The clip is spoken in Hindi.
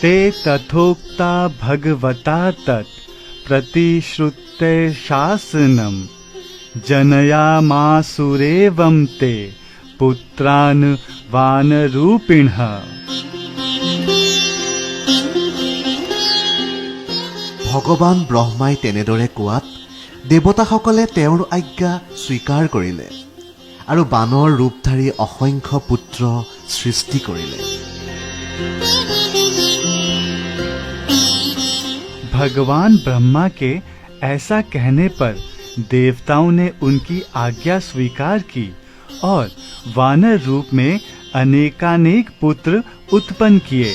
ते तथोक्ता भगवता तत् प्रतिश्रुते शासनम जनयामासुरेवं ते पुत्रान वानरूपिणः। ভগৱান ব্ৰহ্মাই তেনেদৰে কোৱাত দেৱতাসকলে তেওঁৰ আজ্ঞা স্বীকাৰ কৰিলে আৰু বানৰ ৰূপধাৰী অসংখ্য পুত্ৰ সৃষ্টি কৰিলে। भगवान ब्रह्मा के ऐसा कहने पर देवताओं ने उनकी आज्ञा स्वीकार की और वानर रूप में अनेकानेक पुत्र उत्पन्न किए।